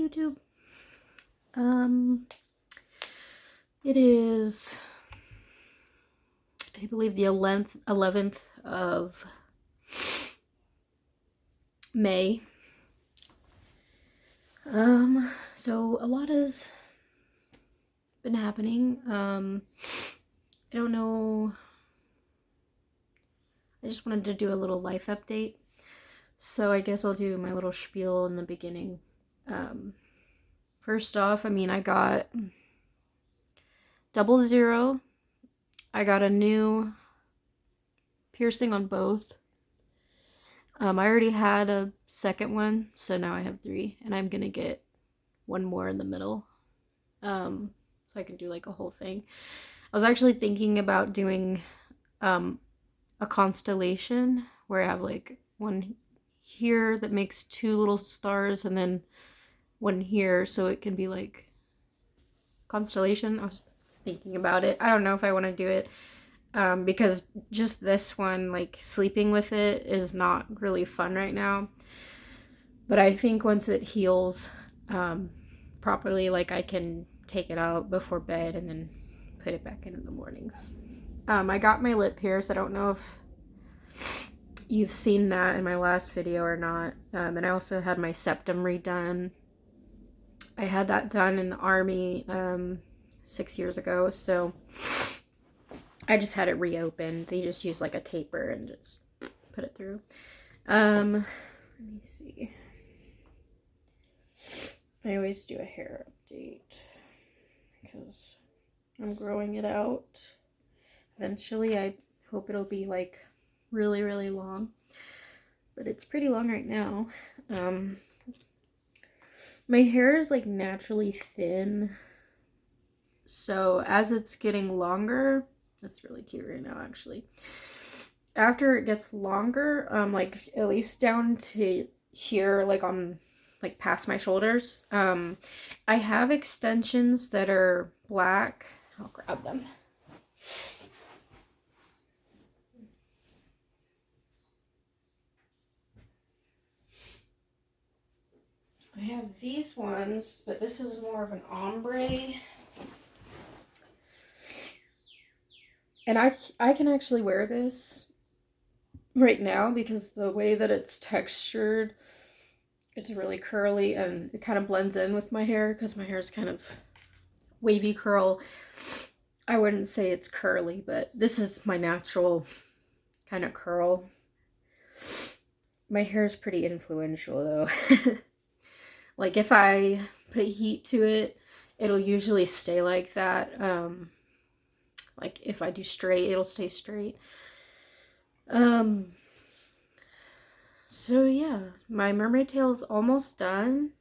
YouTube. It is, I believe, the 11th of May. So a lot has been happening. I don't know. I just wanted to do a little life update. So I guess I'll do my little spiel in the beginning. First off, I mean, I got 00. I got a new piercing on both. I already had a second one, so now I have 3, and I'm gonna get one more in the middle, so I can do like a whole thing. I was actually thinking about doing a constellation where I have like one here that makes 2 little stars and then one here, so it can be like constellation. I was thinking about it. I don't know if I want to do it because just this one, like sleeping with it, is not really fun right now. But I think once it heals properly, like I can take it out before bed and then put it back in the mornings. I got my lip pierce. I don't know if you've seen that in my last video or not. And I also had my septum redone. I had that done in the army 6 years ago, so I just had it reopened. They just use like a taper and just put it through. Let me see. I always do a hair update because I'm growing it out. Eventually, I hope it'll be like really, really long, but it's pretty long right now. My hair is like naturally thin, so as it's getting longer, that's really cute right now actually. After it gets longer, like at least down to here, like on like past my shoulders, I have extensions that are black. I'll grab them. I have these ones, but this is more of an ombre. And I can actually wear this right now because the way that it's textured, it's really curly and it kind of blends in with my hair because my hair is kind of wavy curl. I wouldn't say it's curly, but this is my natural kind of curl. My hair is pretty influential though. Like if I put heat to it, it'll usually stay like that. Like if I do straight, it'll stay straight. So yeah, my mermaid tail is almost done.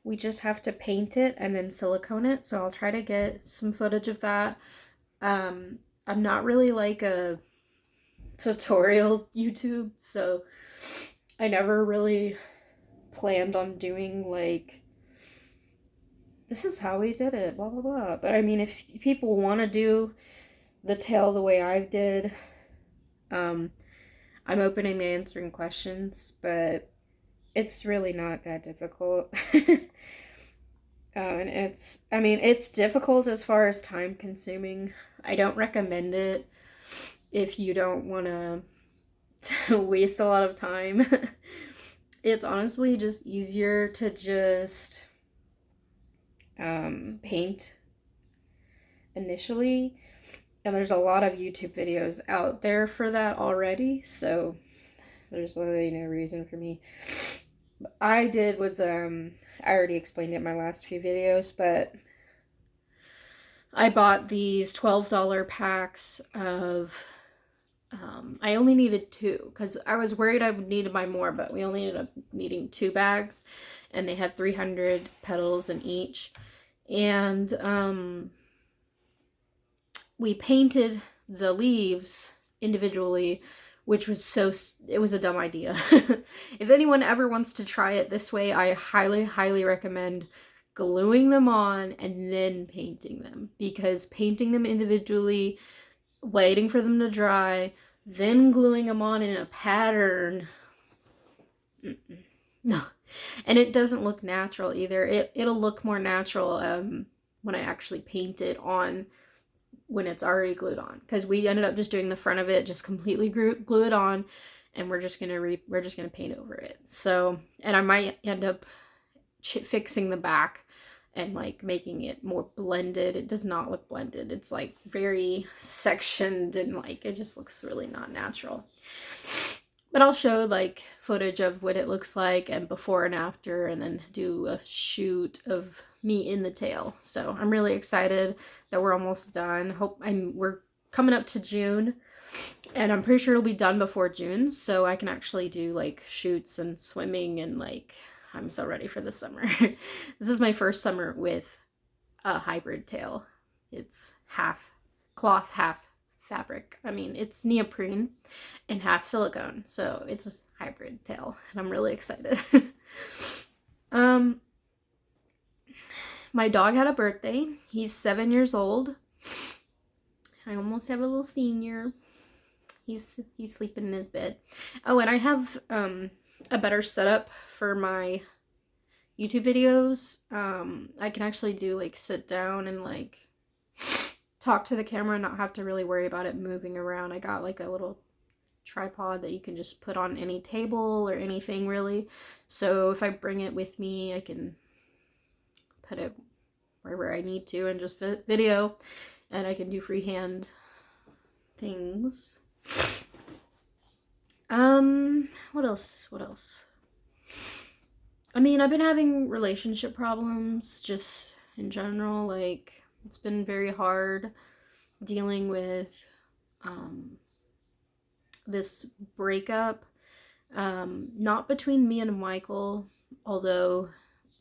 We just have to paint it and then silicone it, so I'll try to get some footage of that. I'm not really like a tutorial YouTube, so I never really planned on doing like, this is how we did it, blah blah blah. But I mean, if people want to do the tail the way I did, I'm open to answering questions, but it's really not that difficult. And it's difficult as far as time consuming. I don't recommend it if you don't want to waste a lot of time. It's honestly just easier to just paint initially, and there's a lot of YouTube videos out there for that already, so there's literally no reason for me. What I did was I already explained it in my last few videos, but I bought these $12 packs of I only needed 2 because I was worried I would need to buy more, but we only ended up needing 2 bags, and they had 300 petals in each. And we painted the leaves individually, which was it was a dumb idea. If anyone ever wants to try it this way, I highly, highly recommend gluing them on and then painting them, because painting them individually, waiting for them to dry, then gluing them on in a pattern, no, And it doesn't look natural either. It'll look more natural when I actually paint it on when it's already glued on, because we ended up just doing the front of it, just completely glue it on, and we're just gonna paint over it. So, and I might end up fixing the back and like making it more blended. It does not look blended. It's like very sectioned and like it just looks really not natural. But I'll show like footage of what it looks like and before and after, and then do a shoot of me in the tail. So I'm really excited that we're almost done. We're coming up to June, and I'm pretty sure it'll be done before June, so I can actually do like shoots and swimming, and like I'm so ready for this summer. This is my first summer with a hybrid tail. It's half cloth, half fabric. I mean, it's neoprene and half silicone, so it's a hybrid tail, and I'm really excited. My dog had a birthday. He's 7 years old. I almost have a little senior. He's sleeping in his bed. Oh, and I have a better setup for my YouTube videos. I can actually do like sit down and like talk to the camera and not have to really worry about it moving around. I got like a little tripod that you can just put on any table or anything really. So if I bring it with me, I can put it wherever I need to and just video, and I can do freehand things. What else? I mean, I've been having relationship problems just in general. Like, it's been very hard dealing with this breakup. Not between me and Michael, although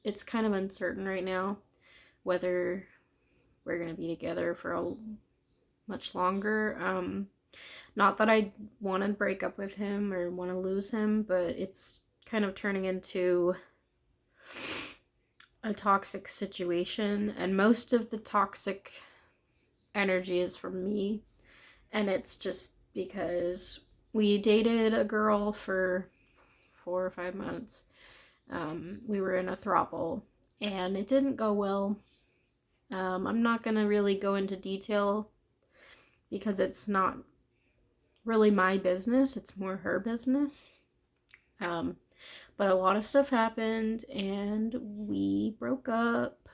it's kind of uncertain right now whether we're gonna be together for much longer. Not that I want to break up with him or want to lose him, but it's kind of turning into a toxic situation, and most of the toxic energy is from me, and it's just because we dated a girl for 4 or 5 months. We were in a throuple, and it didn't go well. I'm not gonna really go into detail because it's not really my business, it's more her business. But a lot of stuff happened and we broke up.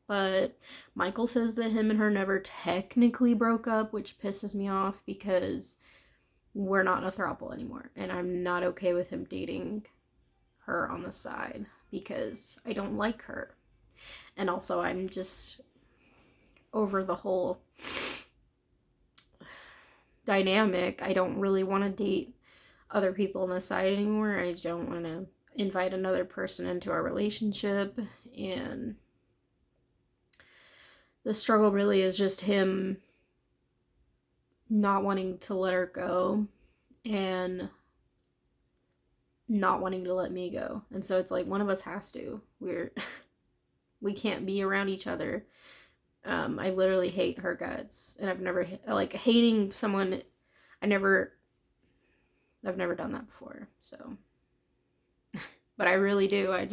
But Michael says that him and her never technically broke up, which pisses me off because we're not in a throuple anymore, and I'm not okay with him dating her on the side because I don't like her. And also I'm just over the whole dynamic. I don't really want to date other people on the side anymore. I don't want to invite another person into our relationship, and the struggle really is just him not wanting to let her go and not wanting to let me go. And so it's like one of us has to. We can't be around each other. I literally hate her guts, and I've never like hating someone. I've never done that before. So, but I really do. I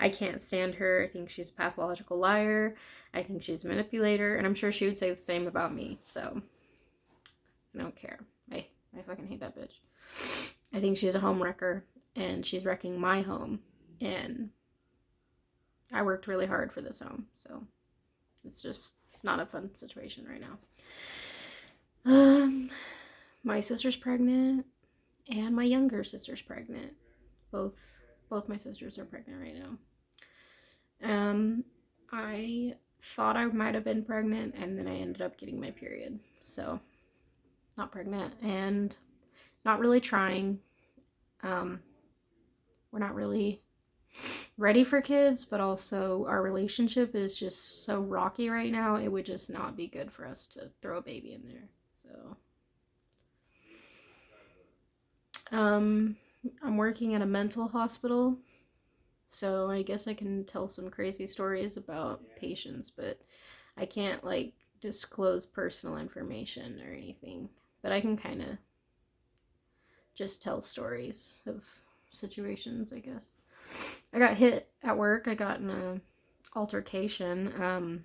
can't stand her. I think she's a pathological liar. I think she's a manipulator, and I'm sure she would say the same about me. So I don't care. I fucking hate that bitch. I think she's a home wrecker, and she's wrecking my home, and I worked really hard for this home, so it's just not a fun situation right now. My sister's pregnant, and my younger sister's pregnant. Both my sisters are pregnant right now. I thought I might have been pregnant, and then I ended up getting my period. So, not pregnant, and not really trying. We're not really ready for kids, but also our relationship is just so rocky right now. It would just not be good for us to throw a baby in there. So, I'm working at a mental hospital, so I guess I can tell some crazy stories about patients, but I can't like disclose personal information or anything. But I can kind of just tell stories of situations, I guess. I got hit at work. I got in a altercation.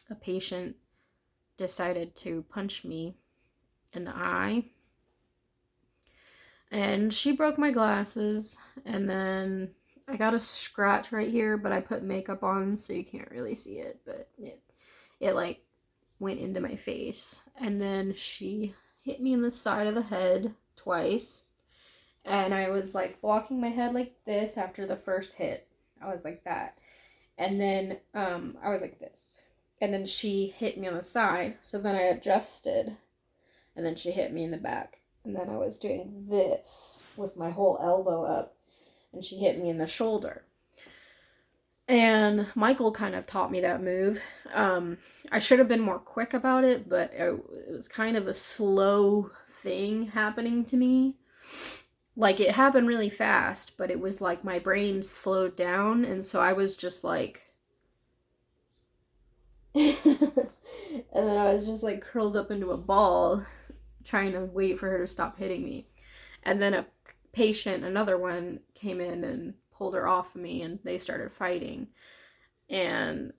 A patient decided to punch me in the eye, and she broke my glasses, and then I got a scratch right here, but I put makeup on so you can't really see it, but it like went into my face. And then she hit me in the side of the head twice, and I was like blocking my head like this after the first hit. I was like that. And then I was like this. And then she hit me on the side, so then I adjusted, and then she hit me in the back. And then I was doing this with my whole elbow up, and she hit me in the shoulder. And Michael kind of taught me that move. I should have been more quick about it, but it was kind of a slow thing happening to me. Like, it happened really fast, but it was like my brain slowed down, and so I was just like... and then I was just like curled up into a ball, trying to wait for her to stop hitting me. And then a patient, another one, came in and pulled her off of me, and they started fighting. And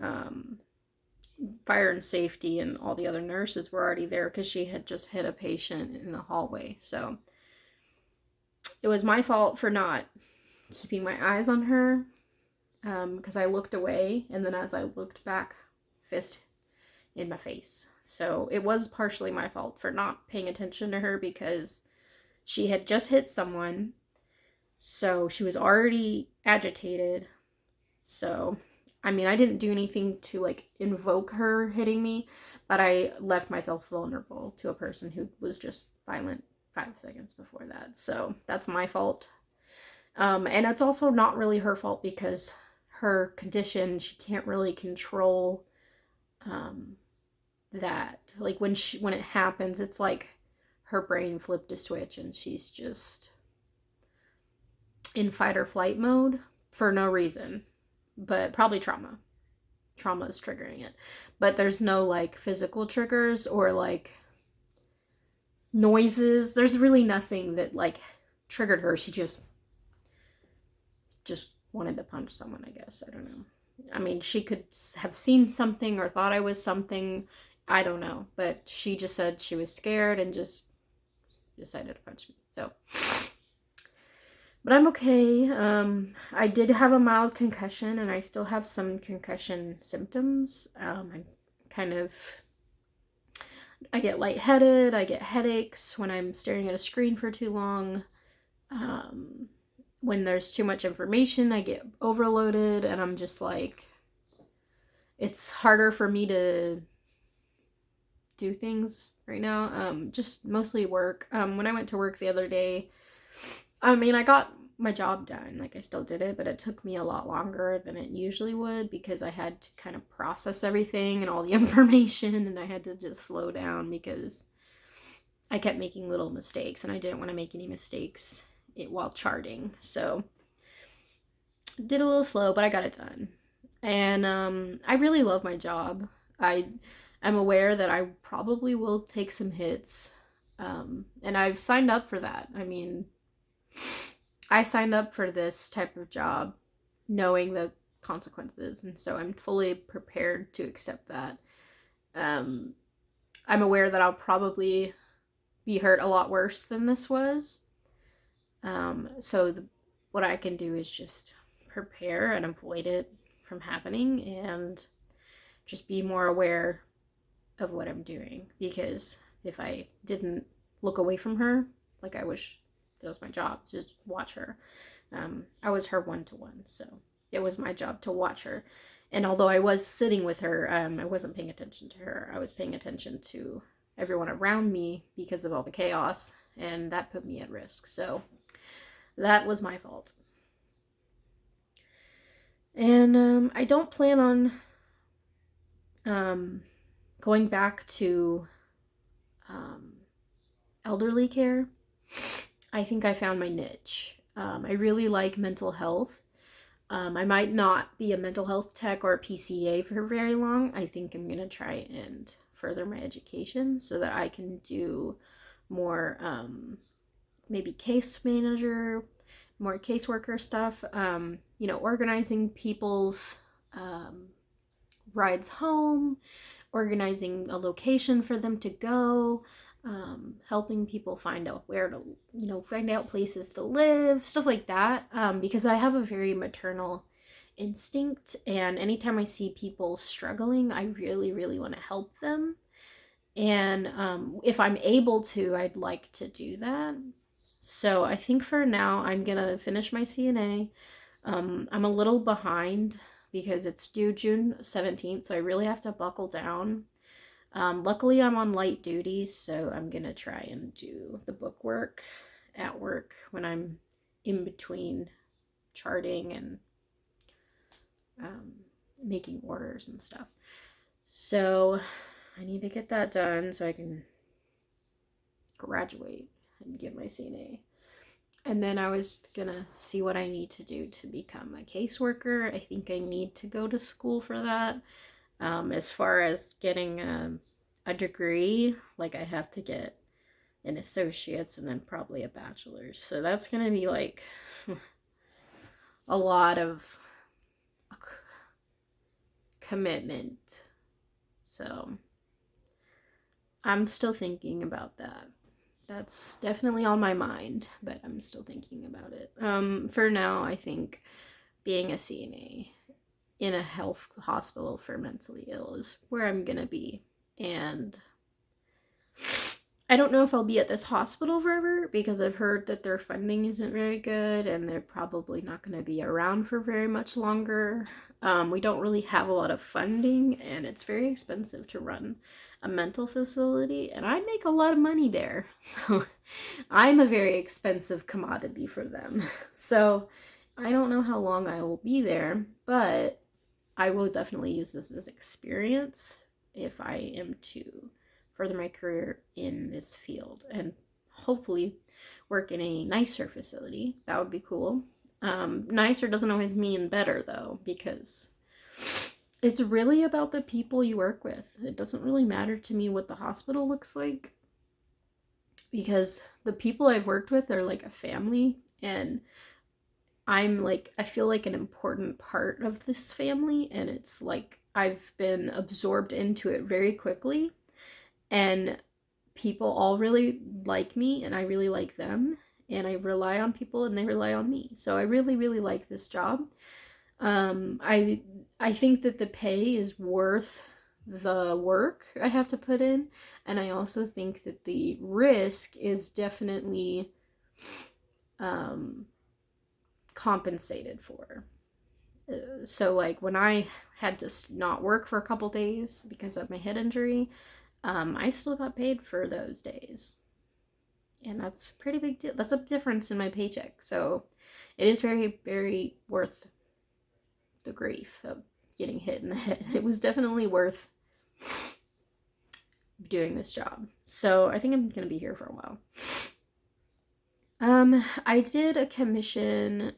fire and safety and all the other nurses were already there because she had just hit a patient in the hallway. So it was my fault for not keeping my eyes on her, because I looked away, and then as I looked back, fist in my face. So it was partially my fault for not paying attention to her, because she had just hit someone, so she was already agitated. So, I mean, I didn't do anything to like invoke her hitting me, but I left myself vulnerable to a person who was just violent 5 seconds before that. So that's my fault. And it's also not really her fault, because her condition, she can't really control that. Like, when it happens, it's like her brain flipped a switch and she's just in fight or flight mode for no reason, but probably trauma is triggering it. But there's no like physical triggers or like noises. There's really nothing that like triggered her. She just wanted to punch someone, I guess. I don't know. I mean, she could have seen something or thought I was something. I don't know. But she just said she was scared and just decided to punch me. So, but I'm okay. I did have a mild concussion, and I still have some concussion symptoms. I get lightheaded. I get headaches when I'm staring at a screen for too long. When there's too much information, I get overloaded, and I'm just like, it's harder for me to do things right now. Just mostly work. When I went to work the other day, I mean, I got my job done. Like, I still did it, but it took me a lot longer than it usually would, because I had to kind of process everything and all the information, and I had to just slow down because I kept making little mistakes, and I didn't want to make any mistakes while charting. So did a little slow, but I got it done. And I really love my job. I'm aware that I probably will take some hits, and I've signed up for that. I mean, I signed up for this type of job knowing the consequences, and so I'm fully prepared to accept that. I'm aware that I'll probably be hurt a lot worse than this was. What I can do is just prepare and avoid it from happening, and just be more aware of what I'm doing. Because if I didn't look away from her, like I wish that was my job, just watch her. I was her one-to-one, so it was my job to watch her. And although I was sitting with her, I wasn't paying attention to her. I was paying attention to everyone around me because of all the chaos, and that put me at risk. So that was my fault. And I don't plan on going back to elderly care. I think I found my niche. I really like mental health. I might not be a mental health tech or a PCA for very long. I think I'm going to try and further my education so that I can do more, maybe case manager, more caseworker stuff, you know, organizing people's rides home, organizing a location for them to go, helping people find out where to, you know, find out places to live, stuff like that, because I have a very maternal instinct, and anytime I see people struggling, I really, really want to help them. And if I'm able to, I'd like to do that. So I think for now, I'm gonna finish my CNA. I'm a little behind because it's due June 17th, so I really have to buckle down. Luckily, I'm on light duty, so I'm gonna try and do the book work at work when I'm in between charting and making orders and stuff. So I need to get that done so I can graduate and get my CNA. And then I was gonna see what I need to do to become a caseworker. I think I need to go to school for that. As far as getting a degree, like I have to get an associate's and then probably a bachelor's. So that's gonna be like a lot of commitment. So I'm still thinking about that. That's definitely on my mind, but I'm still thinking about it. For now, I think being a CNA in a health hospital for mentally ill is where I'm gonna be. And I don't know if I'll be at this hospital forever because I've heard that their funding isn't very good and they're probably not going to be around for very much longer. We don't really have a lot of funding and it's very expensive to run a mental facility, and I make a lot of money there. So I'm a very expensive commodity for them. So I don't know how long I will be there, but I will definitely use this as experience if I am to further my career in this field and hopefully work in a nicer facility. That would be cool. Nicer doesn't always mean better though, because it's really about the people you work with. It doesn't really matter to me what the hospital looks like, because the people I've worked with are like a family, and I'm like, I feel like an important part of this family, and it's like I've been absorbed into it very quickly, and people all really like me and I really like them, and I rely on people and they rely on me. So I really, really like this job. I think that the pay is worth the work I have to put in, and I also think that the risk is definitely compensated for. So like when I had to not work for a couple days because of my head injury, I still got paid for those days, and that's a pretty big deal. That's a difference in my paycheck, so it is very, very worth the grief of getting hit in the head. It was definitely worth doing this job. So I think I'm gonna be here for a while. I did a commission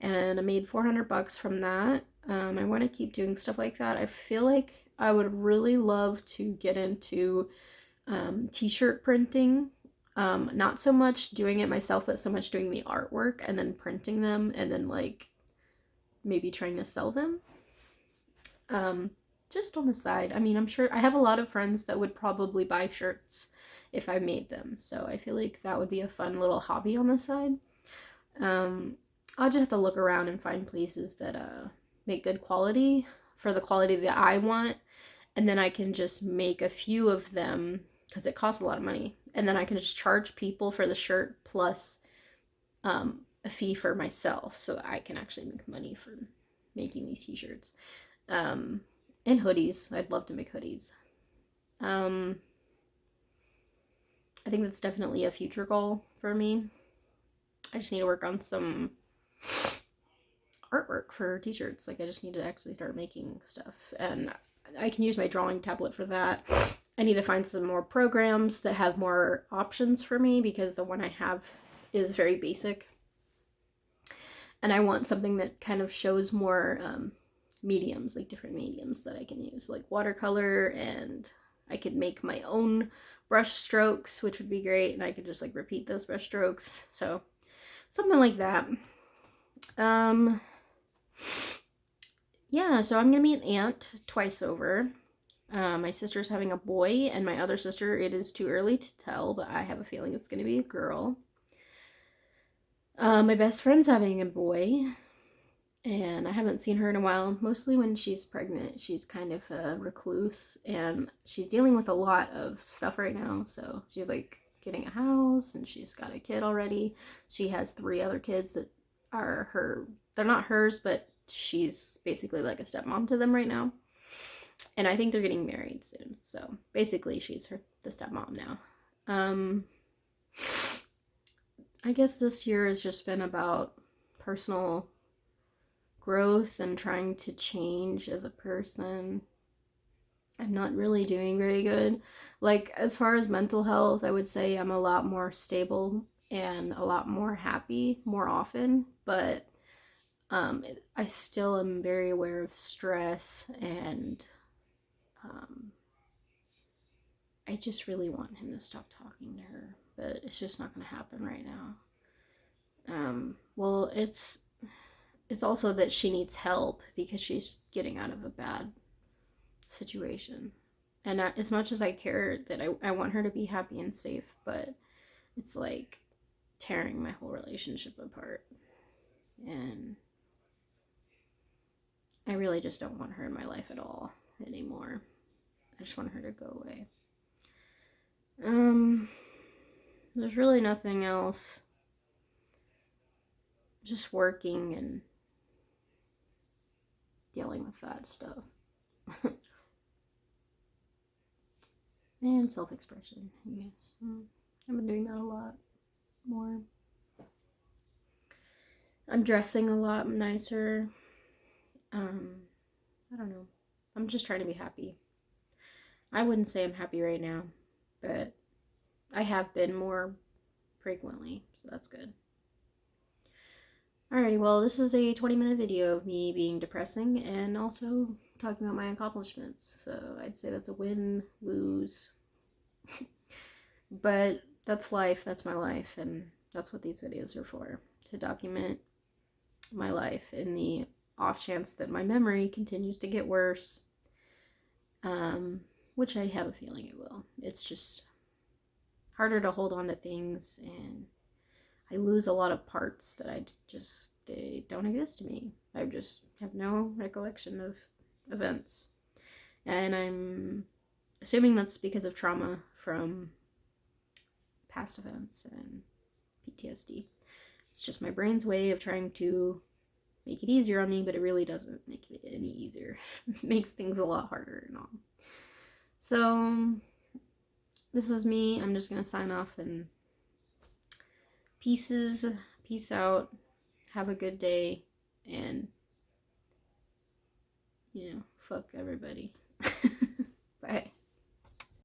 and I made $400 from that. I want to keep doing stuff like that. I feel like I would really love to get into t-shirt printing. Not so much doing it myself, but so much doing the artwork and then printing them and then like maybe trying to sell them. Just on the side. I mean, I'm sure I have a lot of friends that would probably buy shirts if I made them. So I feel like that would be a fun little hobby on the side. I'll just have to look around and find places that make good quality for the quality that I want, and then I can just make a few of them because it costs a lot of money, and then I can just charge people for the shirt plus a fee for myself, so that I can actually make money for making these t-shirts and hoodies. I'd love to make hoodies. I think that's definitely a future goal for me. I just need to work on some artwork for t-shirts. Like I just need to actually start making stuff, and I can use my drawing tablet for that. I need to find some more programs that have more options for me because the one I have is very basic, and I want something that kind of shows more mediums, like different mediums that I can use, like watercolor, and I could make my own brush strokes, which would be great, and I could just like repeat those brush strokes. So Something like that. Yeah, so I'm gonna be an aunt twice over. My sister's having a boy, and my other sister, it is too early to tell, but I have a feeling it's gonna be a girl. My best friend's having a boy, and I haven't seen her in a while. Mostly when she's pregnant, she's kind of a recluse, and she's dealing with a lot of stuff right now. So she's like getting a house, and she's got a kid already. She has 3 other kids that are her. They're not hers, but she's basically like a stepmom to them right now. And I think they're getting married soon. So basically, she's the stepmom now. I guess this year has just been about personal growth and trying to change as a person. I'm not really doing very good. Like, as far as mental health, I would say I'm a lot more stable and a lot more happy more often, but I still am very aware of stress, and I just really want him to stop talking to her, but it's just not going to happen right now. Well, it's also that she needs help because she's getting out of a bad situation. And as much as I care that I want her to be happy and safe, but it's like tearing my whole relationship apart. And I really just don't want her in my life at all anymore. I just want her to go away. There's really nothing else. Just working and dealing with that stuff. And self-expression, I guess. I've been doing that a lot more. I'm dressing a lot nicer. I don't know. I'm just trying to be happy. I wouldn't say I'm happy right now, but I have been more frequently, so that's good. Alrighty, well, this is a 20-minute video of me being depressing and also talking about my accomplishments. So I'd say that's a win-lose. But that's life, that's my life, and that's what these videos are for. To document my life in the off chance that my memory continues to get worse. Which I have a feeling it will. It's just harder to hold on to things, and I lose a lot of parts that they don't exist to me. I just have no recollection of events. And I'm assuming that's because of trauma from past events and PTSD. It's just my brain's way of trying to make it easier on me, but it really doesn't make it any easier. It makes things a lot harder and all. So this is me. I'm just gonna sign off and peace out, have a good day, and fuck everybody.